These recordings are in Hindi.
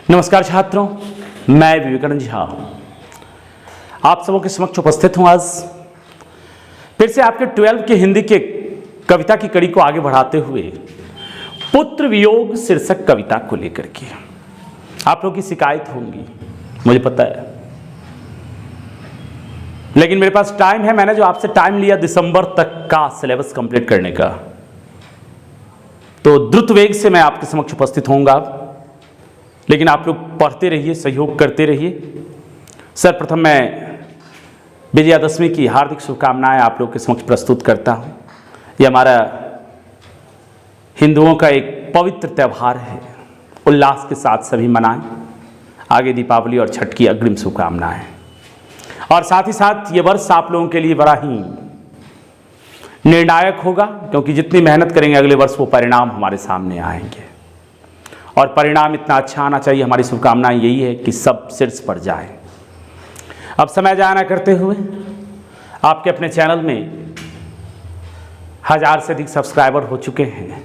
नमस्कार छात्रों, मैं विवेकानंद झा आप सबों के समक्ष उपस्थित हूं। आज फिर से आपके 12 के हिंदी के कविता की कड़ी को आगे बढ़ाते हुए पुत्र वियोग शीर्षक कविता को लेकर के आप लोगों की शिकायत होंगी, मुझे पता है, लेकिन मेरे पास टाइम है। मैंने जो आपसे टाइम लिया दिसंबर तक का सिलेबस कंप्लीट करने का, तो द्रुत वेग से मैं आपके समक्ष उपस्थित होऊंगा। लेकिन आप लोग पढ़ते रहिए, सहयोग करते रहिए। सर्वप्रथम मैं विजयादशमी की हार्दिक शुभकामनाएं आप लोग के समक्ष प्रस्तुत करता हूं। यह हमारा हिंदुओं का एक पवित्र त्यौहार है, उल्लास के साथ सभी मनाएं। आगे दीपावली और छठ की अग्रिम शुभकामनाएं। और साथ ही साथ ये वर्ष आप लोगों के लिए बड़ा ही निर्णायक होगा, क्योंकि जितनी मेहनत करेंगे अगले वर्ष वो परिणाम हमारे सामने आएंगे। और परिणाम इतना अच्छा आना चाहिए। हमारी शुभकामनाएं यही है कि सब शीर्ष पर जाए। अब समय जाया ना करते हुए आपके अपने चैनल में 1000 से अधिक सब्सक्राइबर हो चुके हैं।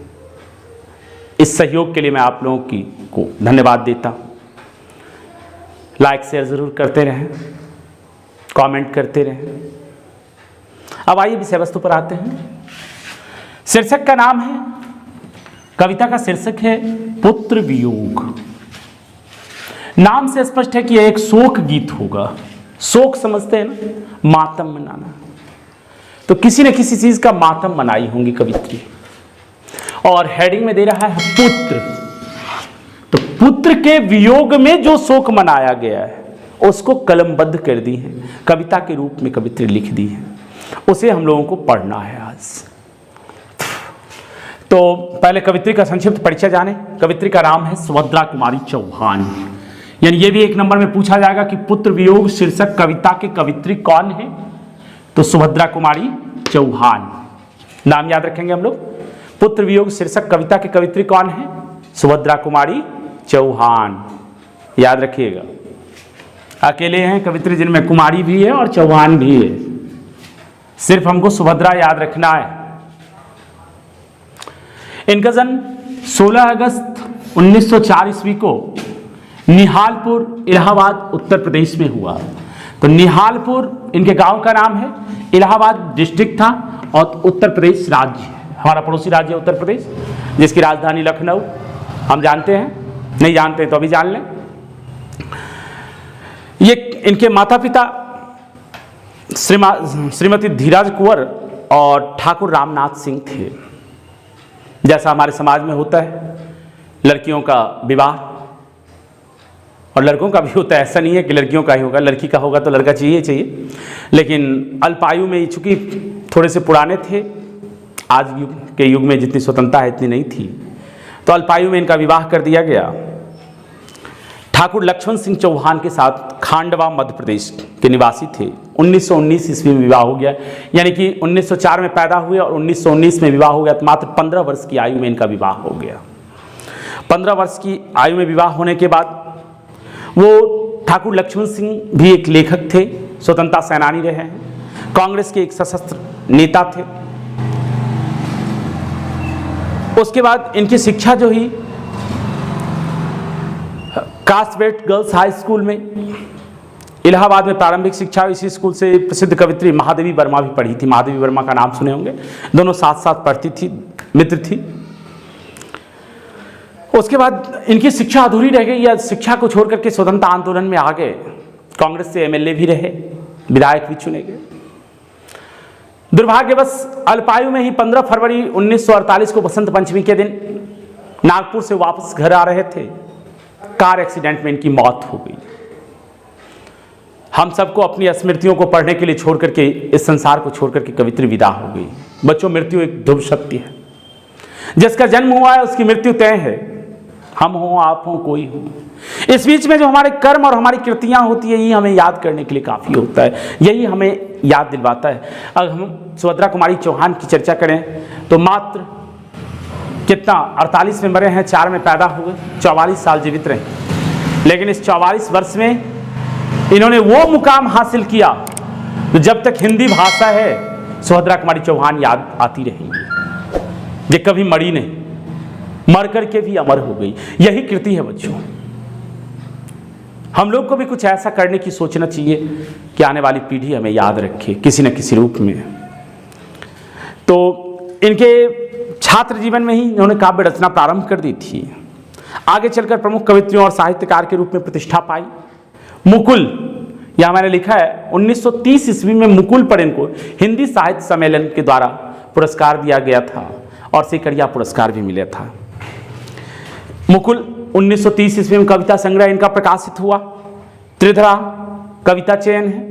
इस सहयोग के लिए मैं आप लोगों को धन्यवाद देता हूं। लाइक शेयर जरूर करते रहें, कमेंट करते रहें। अब आइए विषय वस्तु पर आते हैं। शीर्षक का नाम है, कविता का शीर्षक है पुत्र वियोग। नाम से स्पष्ट है कि यह एक शोक गीत होगा। शोक समझते हैं ना, मातम मनाना। तो किसी न किसी चीज का मातम मनाई होंगी कवित्री। और हेडिंग में दे रहा है पुत्र। तो पुत्र के वियोग में जो शोक मनाया गया है उसको कलमबद्ध कर दी है, कविता के रूप में कवित्री लिख दी है। उसे हम लोगों को पढ़ना है आज। तो पहले कवित्री का संक्षिप्त परिचय जाने। कवित्री का नाम है सुभद्रा कुमारी चौहान। यानी ये भी एक नंबर में पूछा जाएगा कि पुत्र वियोग शीर्षक कविता के कवित्री कौन है, तो सुभद्रा कुमारी चौहान नाम याद रखेंगे हम लोग। पुत्र वियोग शीर्षक कविता के कवित्री कौन है? सुभद्रा कुमारी चौहान, याद रखिएगा। अकेले हैं कवित्री जिनमें कुमारी भी है और चौहान भी है। सिर्फ हमको सुभद्रा याद रखना है। इनका जन्म 16 अगस्त 1904 ईस्वी को निहालपुर, इलाहाबाद, उत्तर प्रदेश में हुआ। तो निहालपुर इनके गांव का नाम है, इलाहाबाद डिस्ट्रिक्ट था और उत्तर प्रदेश राज्य है। हमारा पड़ोसी राज्य है उत्तर प्रदेश, जिसकी राजधानी लखनऊ। हम जानते हैं, नहीं जानते तो अभी जान लें। ये इनके माता पिता श्रीमती धीराज कुंवर और ठाकुर रामनाथ सिंह थे। जैसा हमारे समाज में होता है, लड़कियों का विवाह और लड़कों का भी होता है। ऐसा नहीं है कि लड़कियों का ही होगा, लड़की का होगा तो लड़का चाहिए। लेकिन अल्पायु में, चूंकि थोड़े से पुराने थे, आज के युग में जितनी स्वतंत्रता है इतनी नहीं थी, तो अल्पायु में इनका विवाह कर दिया गया। ठाकुर लक्ष्मण सिंह चौहान के साथ खांडवा मध्य प्रदेश के निवासी थे। 1919 ईस्वी में विवाह हो गया, यानी कि 1904 में पैदा हुए और 1919 में विवाह हो गया। तो मात्र 15 वर्ष की आयु में इनका विवाह हो गया। 15 वर्ष की आयु में विवाह होने के बाद वो ठाकुर लक्ष्मण सिंह भी एक लेखक थे, स्वतंत्रता सेनानी रहे हैं, कांग्रेस के एक सशस्त्र नेता थे। उसके बाद इनकी शिक्षा जो ही कास्टवेट गर्ल्स हाई स्कूल में, इलाहाबाद में प्रारंभिक शिक्षा। इसी स्कूल से प्रसिद्ध कवित्री महादेवी वर्मा भी पढ़ी थी। महादेवी वर्मा का नाम सुने होंगे। दोनों साथ साथ पढ़ती थी, मित्र थी। उसके बाद इनकी शिक्षा अधूरी रह गई, या शिक्षा को छोड़ करके स्वतंत्रता आंदोलन में आ गए। कांग्रेस से एमएलए भी रहे, विधायक भी चुने गए। दुर्भाग्यवश अल्पायु में ही 15 फरवरी 1948 को बसंत पंचमी के दिन नागपुर से वापस घर आ रहे थे, कार एक्सीडेंट में इनकी मौत हो गई। हम सबको अपनी स्मृतियों को पढ़ने के लिए छोड़ करके, इस संसार को छोड़ करके कवित्री विदा हो गई। बच्चों, मृत्यु एक ध्रुव सत्य है। जिसका जन्म हुआ है उसकी मृत्यु तय है। हम हो, आप हो, कोई हो। इस बीच में जो हमारे कर्म और हमारी कृतियां होती है, यही हमें याद करने के लिए काफी होता है, यही हमें याद दिलवाता है। अगर हम सुभद्रा कुमारी चौहान की चर्चा करें तो मात्र कितना 48 में मरे हैं, 4 में पैदा हुए, 44 साल जीवित रहे। लेकिन इस 44 वर्ष में इन्होंने वो मुकाम हासिल किया तो जब तक हिंदी भाषा है सुभद्रा कुमारी चौहान याद आती रहेंगी। ये कभी मरी नहीं, मर करके भी अमर हो गई। यही कृति है बच्चों। हम लोग को भी कुछ ऐसा करने की सोचना चाहिए कि आने वाली पीढ़ी हमें याद रखे किसी न किसी रूप में। तो इनके छात्र जीवन में ही इन्होंने काव्य रचना प्रारंभ कर दी थी। आगे चलकर प्रमुख कवित्रियों और साहित्यकार के रूप में प्रतिष्ठा पाई। मुकुल, यहाँ मैंने लिखा है 1930 ईस्वी में मुकुल पर इनको हिंदी साहित्य सम्मेलन के द्वारा पुरस्कार दिया गया था और सिकरिया पुरस्कार भी मिला था। मुकुल 1930 ईस्वी में कविता संग्रह इनका प्रकाशित हुआ। त्रिधरा कविता चयन है।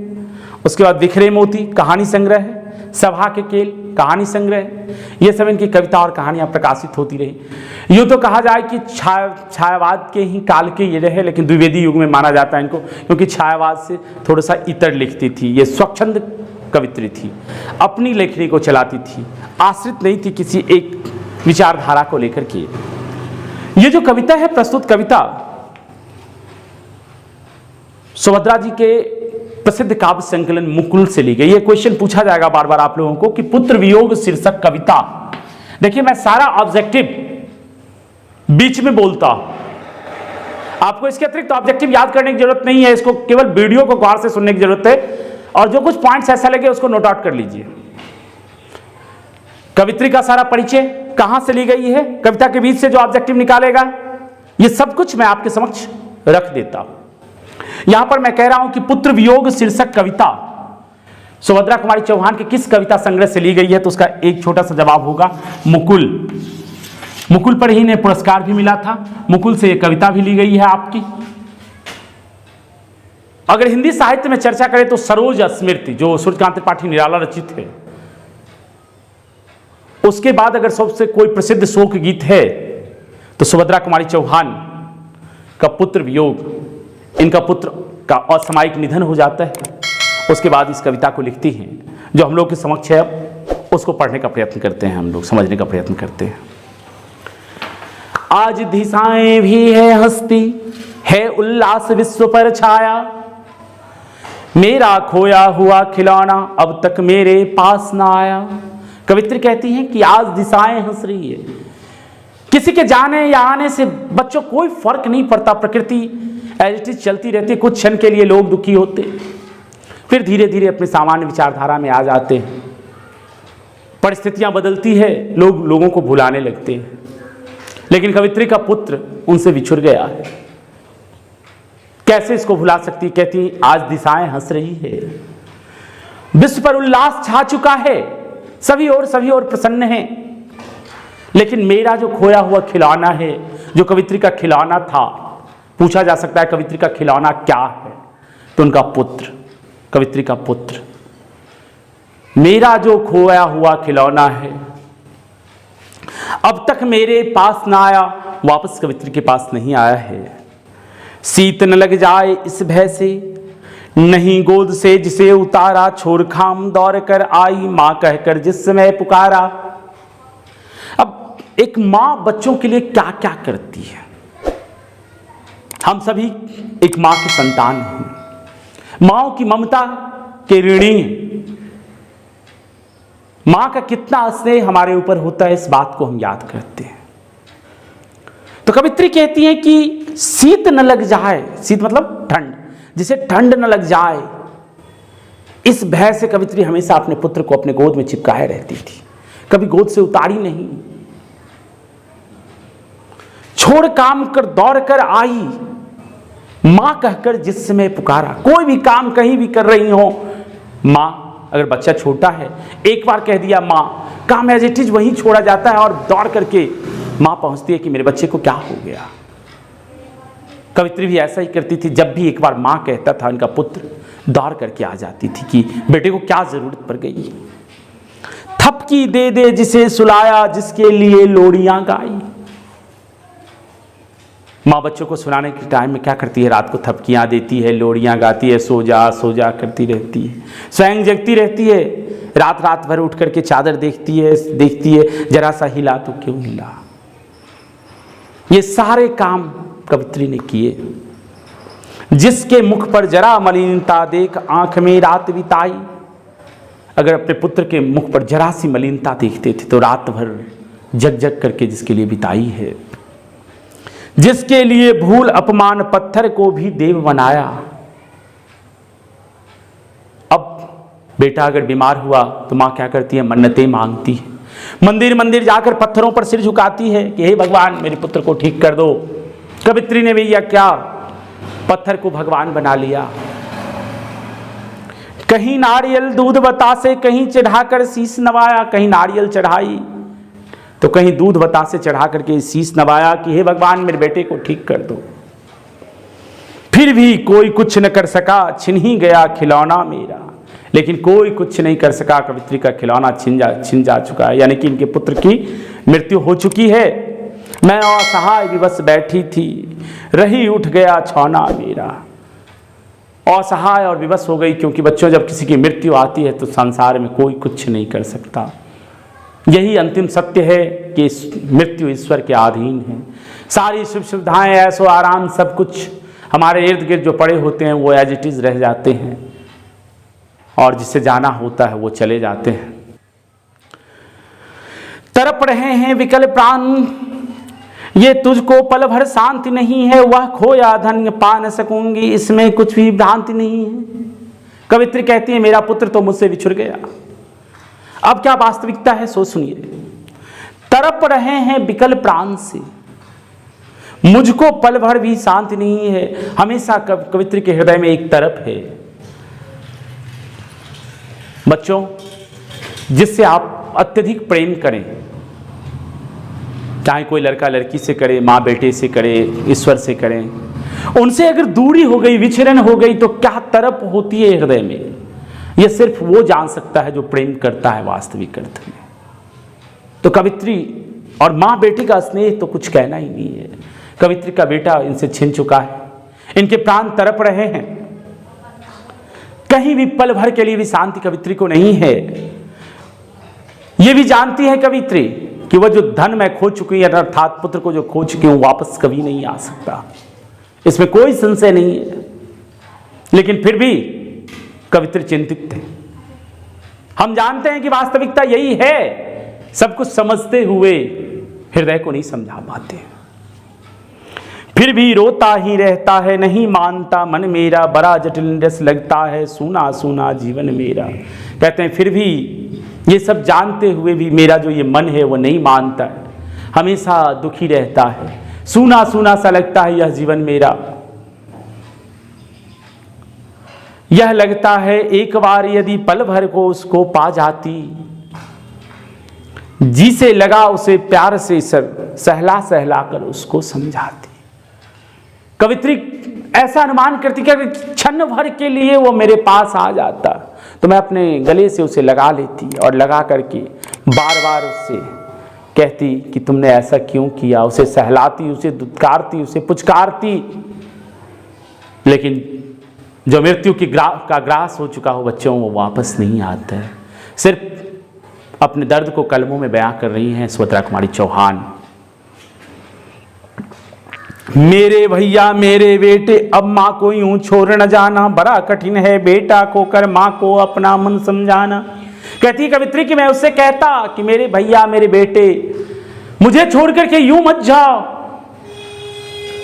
उसके बाद बिखरे मोती कहानी संग्रह है। सभा के केल कहानी संग्रह। ये सब इनकी कविता और कहानियां प्रकाशित होती रही। यूँ तो कहा जाए कि छायावाद के ही काल के ये रहे, लेकिन द्विवेदी युग में माना जाता है इनको, क्योंकि छायावाद से थोड़ा सा इतर लिखती थी। ये स्वच्छंद कवित्री थी, अपनी लेखनी को चलाती थी, आश्रित नहीं थी किसी एक विचारधारा को लेकर के। ये जो कविता है, प्रस्तुत कविता सुभद्रा जी के प्रसिद्ध काव्य संकलन मुकुल से ली गई। ये क्वेश्चन पूछा जाएगा बार बार आप लोगों को कि पुत्र वियोग शीर्षक कविता। देखिए, मैं सारा ऑब्जेक्टिव बीच में बोलता हूं, आपको इसके अतिरिक्त ऑब्जेक्टिव याद करने की जरूरत नहीं है। इसको केवल वीडियो को गौर से सुनने की जरूरत है और जो कुछ पॉइंट्स ऐसा लगे उसको नोट आउट कर लीजिए। कवित्री का सारा परिचय कहां से ली गई है, कविता के बीच से जो ऑब्जेक्टिव निकालेगा, ये सब कुछ मैं आपके समक्ष रख देता हूं। यहां पर मैं कह रहा हूं कि पुत्र वियोग शीर्षक कविता सुभद्रा कुमारी चौहान के किस कविता संग्रह से ली गई है, तो उसका एक छोटा सा जवाब होगा मुकुल। मुकुल पर ही ने पुरस्कार भी मिला था। मुकुल से यह कविता भी ली गई है आपकी। अगर हिंदी साहित्य में चर्चा करें तो सरोज स्मृति जो सूर्यकांत त्रिपाठी निराला रचित है, उसके बाद अगर सबसे कोई प्रसिद्ध शोक गीत है तो सुभद्रा कुमारी चौहान का पुत्र वियोग, इनका पुत्र का असामयिक निधन हो जाता है। उसके बाद इस कविता को लिखती हैं, जो हम लोग के समक्ष है। अब उसको पढ़ने का प्रयत्न करते हैं, हम लोग समझने का प्रयत्न करते हैं। आज दिशाएं भी है हस्ती, है उल्लास विश्व पर छाया, मेरा खोया हुआ खिलौना अब तक मेरे पास ना आया। कवित्री कहती हैं कि आज दिशाएं हंस रही है, किसी के जाने या आने से बच्चों कोई फर्क नहीं पड़ता। प्रकृति एज इट इज चलती रहती है। कुछ क्षण के लिए लोग दुखी होते, फिर धीरे धीरे अपने सामान्य विचारधारा में आ जाते हैं। परिस्थितियां बदलती है, लोग लोगों को भुलाने लगते हैं। लेकिन कवित्री का पुत्र उनसे बिछुड़ गया है, कैसे इसको भुला सकती। कहती आज दिशाएं हंस रही है, विश्व पर उल्लास छा चुका है, सभी और प्रसन्न हैं। लेकिन मेरा जो खोया हुआ खिलौना है, जो कवित्री का खिलौना था, पूछा जा सकता है कवित्री का खिलौना क्या है, तो उनका पुत्र, कवित्री का पुत्र। मेरा जो खोया हुआ खिलौना है अब तक मेरे पास ना आया, वापस कवित्री के पास नहीं आया है। शीत न लग जाए इस भय से, नहीं गोद से जिसे उतारा, छोड़ खाम दौड़ कर आई मां कहकर जिस समय पुकारा। अब एक मां बच्चों के लिए क्या क्या करती है। हम सभी एक मां की संतान हैं, मां की ममता के ऋणी हैं। मां का कितना स्नेह हमारे ऊपर होता है, इस बात को हम याद करते हैं। तो कवित्री कहती है कि शीत न लग जाए, शीत मतलब ठंड, जिसे ठंड न लग जाए, इस भय से कवित्री हमेशा अपने पुत्र को अपने गोद में चिपकाए रहती थी, कभी गोद से उतारी नहीं। छोड़ काम कर दौड़ कर आई मां कहकर जिस समय पुकारा। कोई भी काम कहीं भी कर रही हो मां, अगर बच्चा छोटा है एक बार कह दिया मां, काम एज इट इज वहीं छोड़ा जाता है और दौड़ करके मां पहुंचती है कि मेरे बच्चे को क्या हो गया। कवित्री भी ऐसा ही करती थी। जब भी एक बार मां कहता था, उनका पुत्र दौड़ करके आ जाती थी कि बेटे को क्या जरूरत पड़ गई। थपकी दे दे जिसे सुलाया, जिसके लिए लोरियां गाई। माँ बच्चों को सुनाने के टाइम में क्या करती है, रात को थपकियाँ देती है, लोरियाँ गाती है, सो जा करती रहती है, स्वयं जगती रहती है, रात भर उठ करके चादर देखती है, जरा सा हिला तो क्यों हिला। ये सारे काम कवित्री ने किए। जिसके मुख पर जरा मलिनता देख आंख में रात बिताई। अगर अपने पुत्र के मुख पर जरा सी मलिनता देखते थे तो रात भर जग करके जिसके लिए बिताई है। जिसके लिए भूल अपमान पत्थर को भी देव बनाया। अब बेटा अगर बीमार हुआ तो माँ क्या करती है? मन्नतें मांगती है, मंदिर मंदिर जाकर पत्थरों पर सिर झुकाती है कि हे भगवान मेरे पुत्र को ठीक कर दो। कवित्री ने भैया क्या पत्थर को भगवान बना लिया। कहीं नारियल दूध बतासे कहीं चढ़ाकर शीश नवाया, कहीं नारियल चढ़ाई तो कहीं दूध बतासे चढ़ा करके शीश नवाया कि हे भगवान मेरे बेटे को ठीक कर दो। फिर भी कोई कुछ न कर सका, छिन ही गया खिलौना मेरा। लेकिन कोई कुछ नहीं कर सका, कवित्री का खिलौना छिन जा चुका है, यानी कि इनके पुत्र की मृत्यु हो चुकी है। मैं असहाय विवश बैठी थी, रही उठ गया छौना मेरा। असहाय और विवश हो गई, क्योंकि बच्चों जब किसी की मृत्यु आती है तो संसार में कोई कुछ नहीं कर सकता। यही अंतिम सत्य है कि मृत्यु ईश्वर के अधीन है। सारी सुख सुविधाएं, ऐसो आराम, सब कुछ हमारे इर्द गिर्द जो पड़े होते हैं वो एज इट इज रह जाते हैं, और जिसे जाना होता है वो चले जाते हैं। तड़प रहे हैं विकल प्राण, ये तुझको पल भर शांति नहीं है। वह खोया धन पा न सकूंगी, इसमें कुछ भी भ्रांति नहीं है। कवित्री कहती है मेरा पुत्र तो मुझसे बिछुड़ गया। अब क्या वास्तविकता है सो सुनिए। तड़प रहे हैं विकल प्राण से, मुझको पल भर भी शांति नहीं है। हमेशा कवित्री के हृदय में एक तड़प है। बच्चों, जिससे आप अत्यधिक प्रेम करें, चाहे कोई लड़का लड़की से करे, माँ बेटे से करे, ईश्वर से करें, उनसे अगर दूरी हो गई, विच्छेदन हो गई तो क्या तड़प होती है हृदय में, यह सिर्फ वो जान सकता है जो प्रेम करता है वास्तविक अर्थ में। तो कवित्री और माँ बेटी का स्नेह तो कुछ कहना ही नहीं है। कवित्री का बेटा इनसे छिन चुका है, इनके प्राण तड़प रहे हैं। कहीं भी पल भर के लिए भी शांति कवित्री को नहीं है। यह भी जानती है कवित्री कि वह जो धन मैं खो चुकी है, अर्थात पुत्र को जो खो चुकी हूं, वापस कभी नहीं आ सकता, इसमें कोई संशय नहीं है। लेकिन फिर भी कवित्री चिंतित थे। हम जानते हैं कि वास्तविकता यही है, सब कुछ समझते हुए हृदय को नहीं समझा पाते। फिर भी रोता ही रहता है, नहीं मानता मन मेरा, बड़ा जटिल रस लगता है, सूना सूना जीवन मेरा। कहते हैं फिर भी ये सब जानते हुए भी मेरा जो ये मन है वो नहीं मानता है, हमेशा दुखी रहता है, सूना सूना सा लगता है यह जीवन मेरा। यह लगता है एक बार यदि पल भर को उसको पा जाती, जी से लगा उसे प्यार से सहला सहला कर उसको समझाती। कवित्री ऐसा अनुमान करती कि क्षण भर के लिए वो मेरे पास आ जाता तो मैं अपने गले से उसे लगा लेती, और लगा करके बार बार उससे कहती कि तुमने ऐसा क्यों किया, उसे सहलाती, उसे दुत्कारती, उसे पुचकारती। लेकिन जो मृत्यु की का ग्रास हो चुका हो बच्चों, वो वापस नहीं आता है। सिर्फ अपने दर्द को कलमों में बयां कर रही हैं सुभद्रा कुमारी चौहान। मेरे भैया मेरे बेटे, अब माँ को यूं छोड़ न जाना, बड़ा कठिन है बेटा को कर माँ को अपना मन समझाना। कहती कवित्री कि मैं उससे कहता कि मेरे भैया मेरे बेटे, मुझे छोड़ करके यूं मत जाओ,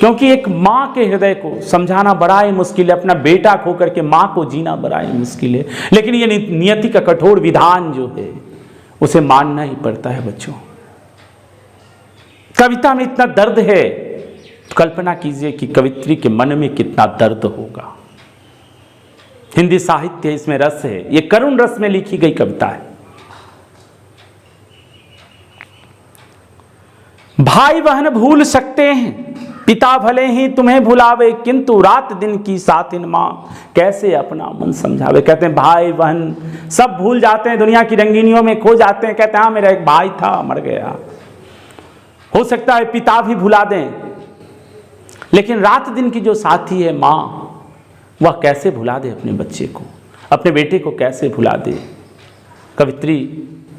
क्योंकि एक माँ के हृदय को समझाना बड़ा ही मुश्किल है, अपना बेटा खो करके माँ को जीना बड़ा ही मुश्किल है। लेकिन ये नियति का कठोर विधान जो है उसे मानना ही पड़ता है बच्चों। कविता में इतना दर्द है, तो कल्पना कीजिए कि कवित्री के मन में कितना दर्द होगा। हिंदी साहित्य इसमें रस है, ये करुण रस में लिखी गई कविता है। भाई बहन भूल सकते हैं, पिता भले ही तुम्हें भुलावे, किंतु रात दिन की सातिन माँ कैसे अपना मन समझावे। कहते हैं भाई बहन सब भूल जाते हैं, दुनिया की रंगीनियों में खो जाते हैं। कहते हैं हाँ मेरा एक भाई था मर गया, हो सकता है पिता भी भुला दें, लेकिन रात दिन की जो साथी है माँ, वह कैसे भुला दे अपने बच्चे को, अपने बेटे को कैसे भुला दे। कवित्री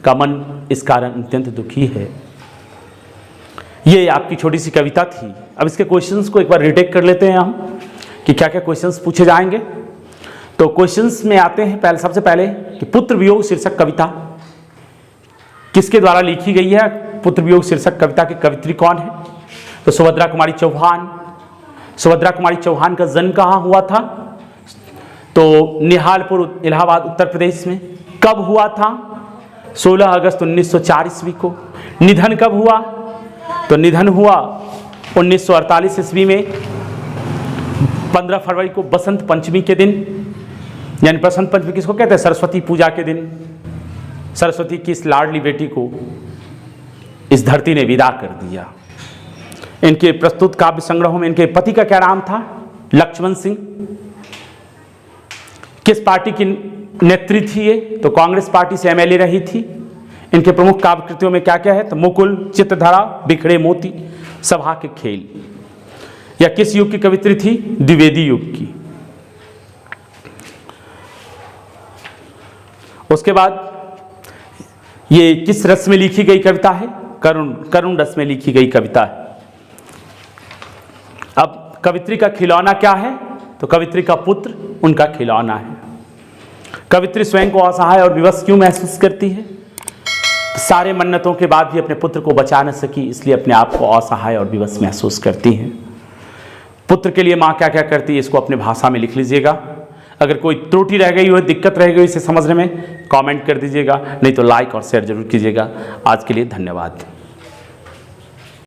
का मन इस कारण अत्यंत दुखी है। ये आपकी छोटी सी कविता थी। अब इसके क्वेश्चंस को एक बार रिटेक कर लेते हैं हम कि क्या क्या क्वेश्चंस पूछे जाएंगे। तो क्वेश्चंस में आते हैं सबसे पहले कि पुत्र वियोग शीर्षक कविता किसके द्वारा लिखी गई है। पुत्र वियोग शीर्षक कविता की कवित्री कौन है। तो सुभद्रा कुमारी चौहान का जन्म कहाँ हुआ था? तो निहालपुर, इलाहाबाद, उत्तर प्रदेश में। कब हुआ था? 16 अगस्त 1904 ईस्वी को। निधन कब हुआ? तो निधन हुआ 1948 ईस्वी में 15 फरवरी को, बसंत पंचमी के दिन। यानी बसंत पंचमी किसको कहते हैं? सरस्वती पूजा के दिन सरस्वती की इस लाडली बेटी को इस धरती ने विदा कर दिया। इनके प्रस्तुत काव्य संग्रहों में इनके पति का क्या नाम था? लक्ष्मण सिंह। किस पार्टी की नेत्री थी ये? तो कांग्रेस पार्टी से एमएलए रही थी। इनके प्रमुख काव्य कृतियों में क्या क्या है? तो मुकुल, चित्रधारा, बिखरे मोती, सभा के खेल। या किस युग की कवित्री थी? द्विवेदी युग की। उसके बाद ये किस रस में लिखी गई कविता है? करुण रस में लिखी गई कविता है। अब कवित्री का खिलौना क्या है? तो कवित्री का पुत्र उनका खिलौना है। कवित्री स्वयं को असहाय और विवश क्यों महसूस करती है? सारे मन्नतों के बाद भी अपने पुत्र को बचा न सकी, इसलिए अपने आप को असहाय और विवश महसूस करती हैं। पुत्र के लिए माँ क्या क्या करती है, इसको अपने भाषा में लिख लीजिएगा। अगर कोई त्रुटि रह गई हो, दिक्कत रह गई इसे समझने में, कमेंट कर दीजिएगा, नहीं तो लाइक और शेयर जरूर कीजिएगा। आज के लिए धन्यवाद।